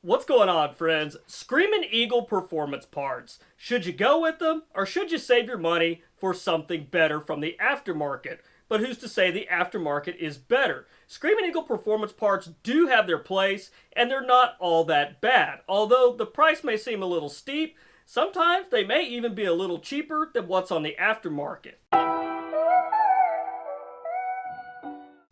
What's going on, friends? Screamin Eagle performance parts. Should you go with them, or should you save your money for something better from the aftermarket? But who's to say the aftermarket is better? Screamin Eagle performance parts do have their place, and they're not all that bad. Although the price may seem a little steep, sometimes they may even be a little cheaper than what's on the aftermarket.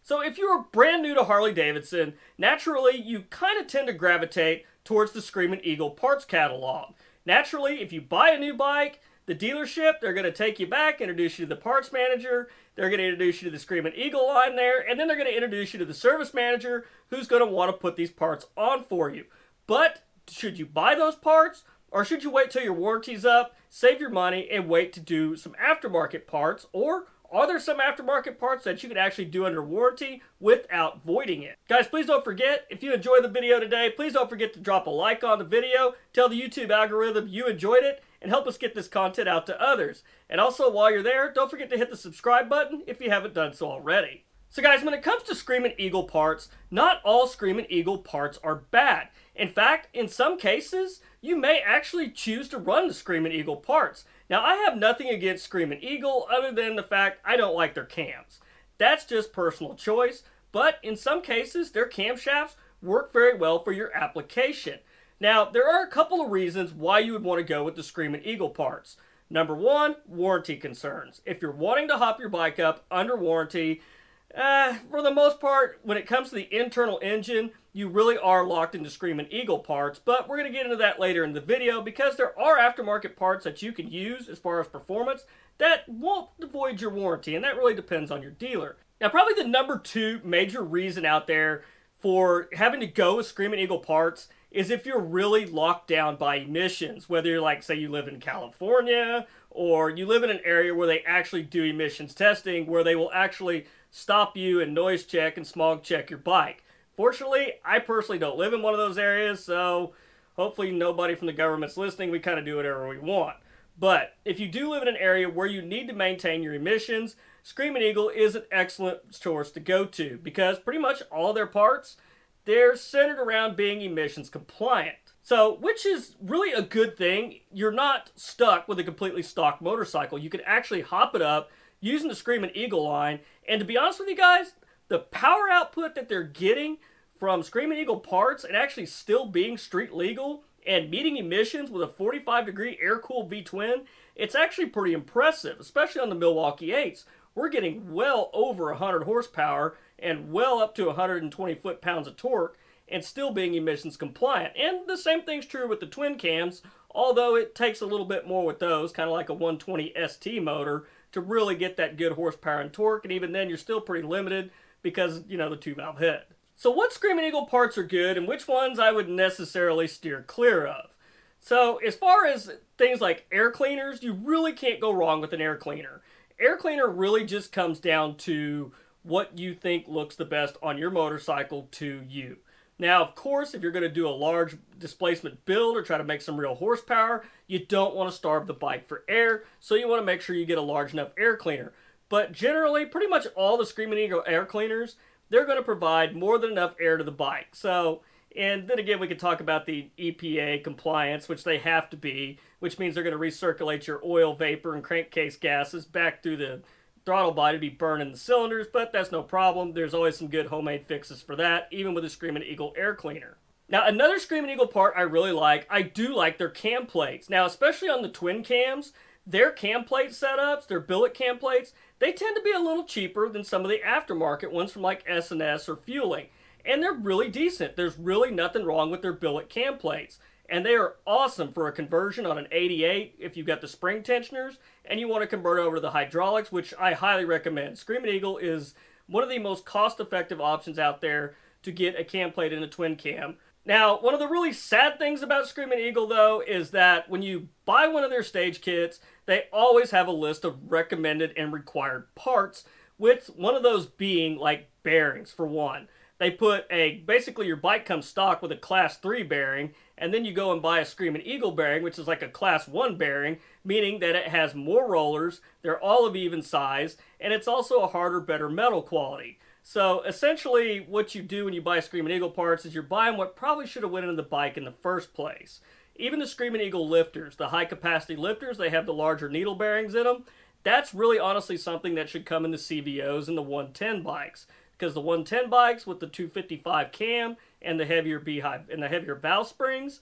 So if you're brand new to Harley-Davidson, naturally you kind of tend to gravitate towards the Screamin Eagle parts catalog. Naturally, if you buy a new bike, the dealership, they're going to take you back, introduce you to the parts manager, they're going to introduce you to the Screamin Eagle line there, and then they're going to introduce you to the service manager who's going to want to put these parts on for you. But should you buy those parts, or should you wait till your warranty's up, save your money, and wait to do some aftermarket parts? Or are there some aftermarket parts that you can actually do under warranty without voiding it? Guys, please don't forget, if you enjoyed the video today, please don't forget to drop a like on the video, tell the YouTube algorithm you enjoyed it, and help us get this content out to others. And also, while you're there, don't forget to hit the subscribe button if you haven't done so already. So guys, when it comes to Screamin Eagle parts, not all Screamin Eagle parts are bad. In fact, in some cases, you may actually choose to run the Screamin Eagle parts. Now, I have nothing against Screamin Eagle other than the fact I don't like their cams. That's just personal choice, but in some cases, their camshafts work very well for your application. Now, there are a couple of reasons why you would want to go with the Screamin Eagle parts. Number one, warranty concerns. If you're wanting to hop your bike up under warranty, for the most part, when it comes to the internal engine, you really are locked into Screamin Eagle parts, but we're going to get into that later in the video because there are aftermarket parts that you can use as far as performance that won't void your warranty, and that really depends on your dealer. Now, probably the number two major reason out there for having to go with Screamin Eagle parts is if you're really locked down by emissions, whether you're like, say you live in California, or you live in an area where they actually do emissions testing, where they will actually stop you and noise check and smog check your bike. Fortunately, I personally don't live in one of those areas, so hopefully nobody from the government's listening. We kind of do whatever we want. But if you do live in an area where you need to maintain your emissions, Screamin Eagle is an excellent source to go to because pretty much all their parts, they're centered around being emissions compliant. So, which is really a good thing. You're not stuck with a completely stock motorcycle. You can actually hop it up using the Screamin Eagle line. And to be honest with you guys, the power output that they're getting from Screamin Eagle parts and actually still being street legal and meeting emissions with a 45-degree air-cooled V-twin, it's actually pretty impressive, especially on the Milwaukee 8s. We're getting well over 100 horsepower and well up to 120 foot-pounds of torque and still being emissions compliant. And the same thing's true with the twin cams, although it takes a little bit more with those, kind of like a 120 ST motor, to really get that good horsepower and torque, and even then you're still pretty limited because, you know, the 2-valve head. So what Screamin Eagle parts are good and which ones I would necessarily steer clear of? So as far as things like air cleaners, you really can't go wrong with an air cleaner. Air cleaner really just comes down to what you think looks the best on your motorcycle to you. Now, of course, if you're going to do a large displacement build or try to make some real horsepower, you don't want to starve the bike for air, so you want to make sure you get a large enough air cleaner. But generally, pretty much all the Screamin Eagle air cleaners, they're going to provide more than enough air to the bike. So, and then again, we could talk about the EPA compliance, which they have to be, which means they're going to recirculate your oil, vapor, and crankcase gases back through the throttle body to be burning the cylinders, but that's no problem. There's always some good homemade fixes for that, even with a Screamin Eagle air cleaner. Now, another Screamin Eagle part I really like, I do like their cam plates. Now, especially on the twin cams, their cam plate setups, their billet cam plates, they tend to be a little cheaper than some of the aftermarket ones from like S&S or Fueling. And they're really decent. There's really nothing wrong with their billet cam plates. And they are awesome for a conversion on an 88 if you've got the spring tensioners and you want to convert over to the hydraulics, which I highly recommend. Screamin Eagle is one of the most cost-effective options out there to get a cam plate in a twin cam. Now, one of the really sad things about Screamin Eagle, though, is that when you buy one of their stage kits, they always have a list of recommended and required parts, with one of those being, like, bearings, for one. They put basically your bike comes stock with a class 3 bearing, and then you go and buy a Screamin Eagle bearing, which is like a class 1 bearing, meaning that it has more rollers, they're all of even size, and it's also a harder, better metal quality. So essentially what you do when you buy Screamin Eagle parts is you're buying what probably should have went into the bike in the first place. Even the Screamin Eagle lifters, the high capacity lifters, they have the larger needle bearings in them. That's really honestly something that should come in the CVOs and the 110 bikes. Because the 110 bikes with the 255 cam and the heavier beehive and the heavier valve springs,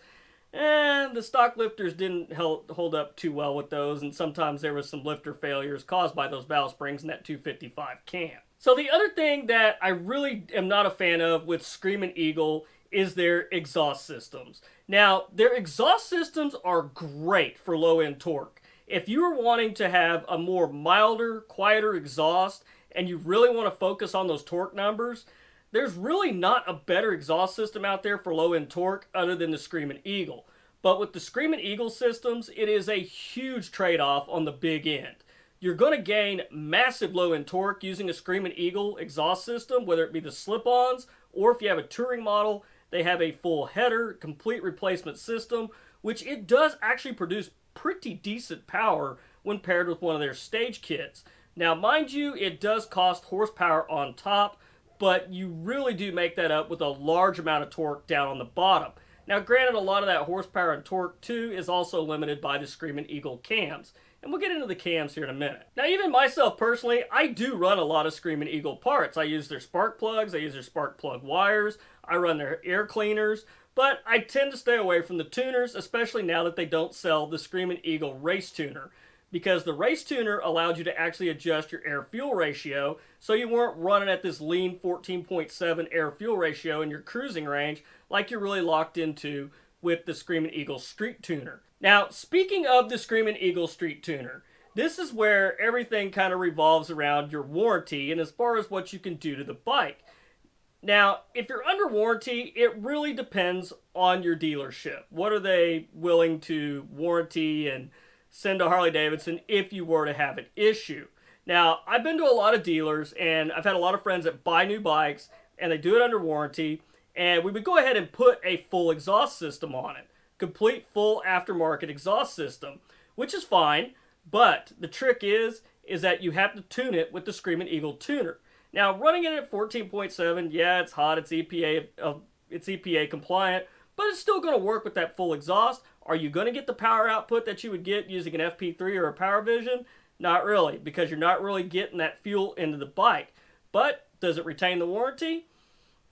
and the stock lifters didn't hold up too well with those, and sometimes there was some lifter failures caused by those valve springs in that 255 cam. So the other thing that I really am not a fan of with Screamin Eagle is their exhaust systems. Now, their exhaust systems are great for low-end torque. If you are wanting to have a more milder, quieter exhaust, and you really want to focus on those torque numbers, there's really not a better exhaust system out there for low-end torque other than the Screamin Eagle. But with the Screamin Eagle systems, it is a huge trade-off on the big end. You're going to gain massive low-end torque using a Screamin Eagle exhaust system, whether it be the slip-ons, or if you have a touring model, they have a full header, complete replacement system, which it does actually produce pretty decent power when paired with one of their stage kits. Now, mind you, it does cost horsepower on top, but you really do make that up with a large amount of torque down on the bottom. Now, granted, a lot of that horsepower and torque, too, is also limited by the Screamin Eagle cams. And we'll get into the cams here in a minute. Now, even myself personally, I do run a lot of Screamin Eagle parts. I use their spark plugs, I use their spark plug wires, I run their air cleaners, but I tend to stay away from the tuners, especially now that they don't sell the Screamin Eagle race tuner, because the race tuner allowed you to actually adjust your air-fuel ratio, so you weren't running at this lean 14.7 air-fuel ratio in your cruising range like you're really locked into with the Screamin Eagle Street Tuner. Now, speaking of the Screamin Eagle Street Tuner, this is where everything kind of revolves around your warranty and as far as what you can do to the bike. Now, if you're under warranty, it really depends on your dealership. What are they willing to warranty and send to Harley-Davidson if you were to have an issue? Now, I've been to a lot of dealers, and I've had a lot of friends that buy new bikes, and they do it under warranty, and we would go ahead and put a full exhaust system on it. Complete full aftermarket exhaust system, which is fine, but the trick is that you have to tune it with the Screamin Eagle tuner. Now, running it at 14.7, yeah, it's hot, it's EPA compliant, but it's still going to work with that full exhaust. Are you going to get the power output that you would get using an FP3 or a Power Vision? Not really, because you're not really getting that fuel into the bike. But does it retain the warranty?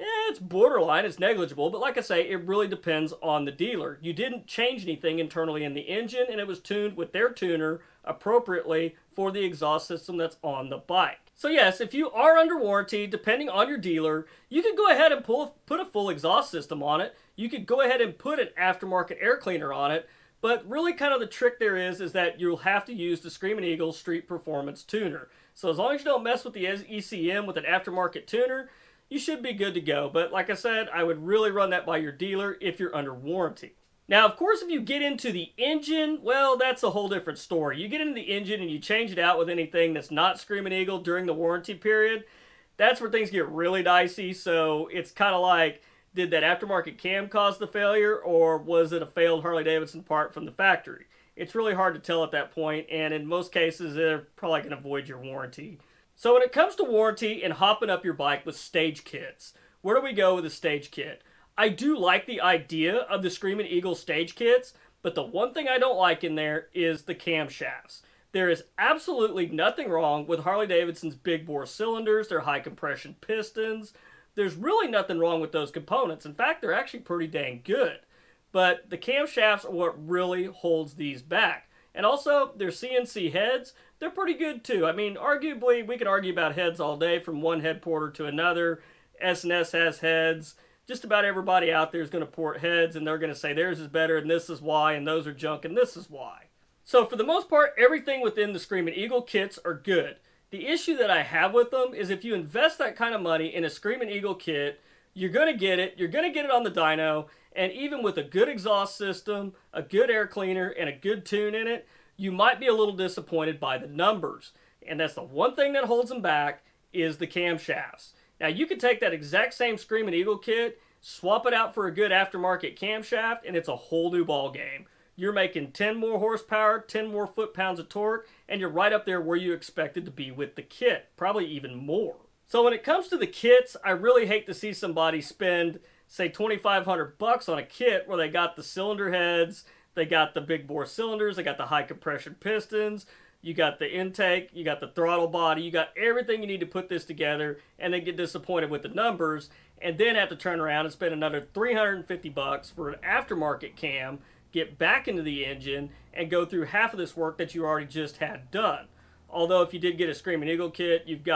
It's borderline, it's negligible, but like I say, it really depends on the dealer. You didn't change anything internally in the engine, and it was tuned with their tuner appropriately for the exhaust system that's on the bike. So yes, if you are under warranty, depending on your dealer, you can go ahead and put a full exhaust system on it. You could go ahead and put an aftermarket air cleaner on it, but really kind of the trick there is that you'll have to use the Screamin Eagle Street Performance Tuner. So as long as you don't mess with the ECM with an aftermarket tuner, you should be good to go. But like I said, I would really run that by your dealer if you're under warranty. Now, of course, if you get into the engine, well, that's a whole different story. You get into the engine and you change it out with anything that's not Screamin Eagle during the warranty period, that's where things get really dicey. So it's kind of like, did that aftermarket cam cause the failure, or was it a failed Harley-Davidson part from the factory? It's really hard to tell at that point, and in most cases, they're probably going to void your warranty. So when it comes to warranty and hopping up your bike with stage kits, where do we go with a stage kit? I do like the idea of the Screamin Eagle stage kits, but the one thing I don't like in there is the camshafts. There is absolutely nothing wrong with Harley-Davidson's big bore cylinders, their high compression pistons. There's really nothing wrong with those components. In fact, they're actually pretty dang good. But the camshafts are what really holds these back. And also, their CNC heads, they're pretty good too. I mean, arguably, we can argue about heads all day from one head porter to another. S&S has heads. Just about everybody out there is going to port heads, and they're going to say theirs is better, and this is why, and those are junk, and this is why. So for the most part, everything within the Screamin Eagle kits are good. The issue that I have with them is if you invest that kind of money in a Screamin Eagle kit, you're going to get it. You're going to get it on the dyno, and even with a good exhaust system, a good air cleaner, and a good tune in it, you might be a little disappointed by the numbers. And that's the one thing that holds them back is the camshafts. Now, you could take that exact same Screamin Eagle kit, swap it out for a good aftermarket camshaft, and it's a whole new ball game. You're making 10 more horsepower, 10 more foot-pounds of torque, and you're right up there where you expected to be with the kit, probably even more. So when it comes to the kits, I really hate to see somebody spend, say, $2,500 on a kit where they got the cylinder heads, they got the big bore cylinders, they got the high compression pistons, you got the intake, you got the throttle body, you got everything you need to put this together, and then get disappointed with the numbers, and then have to turn around and spend another $350 for an aftermarket cam, get back into the engine, and go through half of this work that you already just had done. Although if you did get a Screamin Eagle kit, you've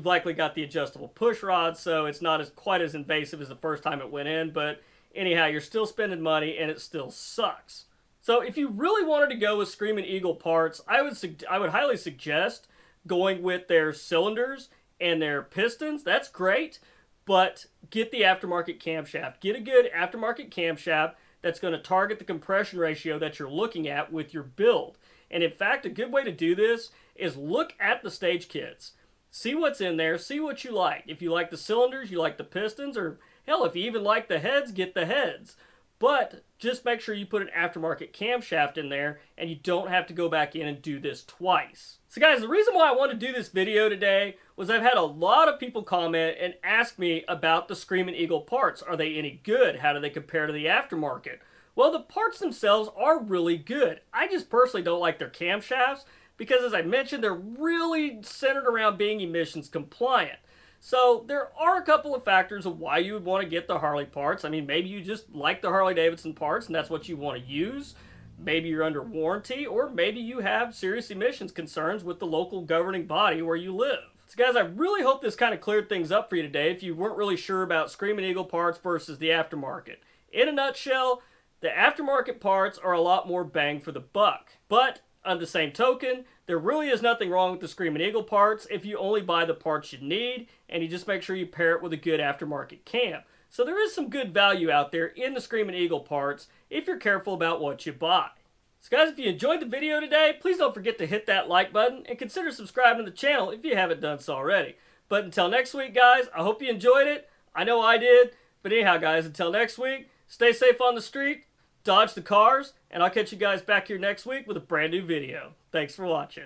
likely got the adjustable push rod, so it's not quite as invasive as the first time it went in, but anyhow, you're still spending money and it still sucks. So if you really wanted to go with Screamin Eagle parts, I would highly suggest going with their cylinders and their pistons. That's great, but get the aftermarket camshaft. Get a good aftermarket camshaft that's going to target the compression ratio that you're looking at with your build. And in fact, a good way to do this is look at the stage kits. See what's in there, see what you like. If you like the cylinders, you like the pistons, or hell, if you even like the heads, get the heads. But just make sure you put an aftermarket camshaft in there and you don't have to go back in and do this twice. So guys, the reason why I wanted to do this video today was I've had a lot of people comment and ask me about the Screamin Eagle parts. Are they any good? How do they compare to the aftermarket? Well, the parts themselves are really good. I just personally don't like their camshafts because, as I mentioned, they're really centered around being emissions compliant. So there are a couple of factors of why you would want to get the Harley parts. I mean, maybe you just like the Harley-Davidson parts and that's what you want to use. Maybe you're under warranty, or maybe you have serious emissions concerns with the local governing body where you live. So guys, I really hope this kind of cleared things up for you today if you weren't really sure about Screamin Eagle parts versus the aftermarket. In a nutshell, the aftermarket parts are a lot more bang for the buck. But on the same token, there really is nothing wrong with the Screamin Eagle parts if you only buy the parts you need and you just make sure you pair it with a good aftermarket cam. So there is some good value out there in the Screamin Eagle parts if you're careful about what you buy. So guys, if you enjoyed the video today, please don't forget to hit that like button and consider subscribing to the channel if you haven't done so already. But until next week, guys, I hope you enjoyed it. I know I did. But anyhow, guys, until next week, stay safe on the street, dodge the cars, and I'll catch you guys back here next week with a brand new video. Thanks for watching.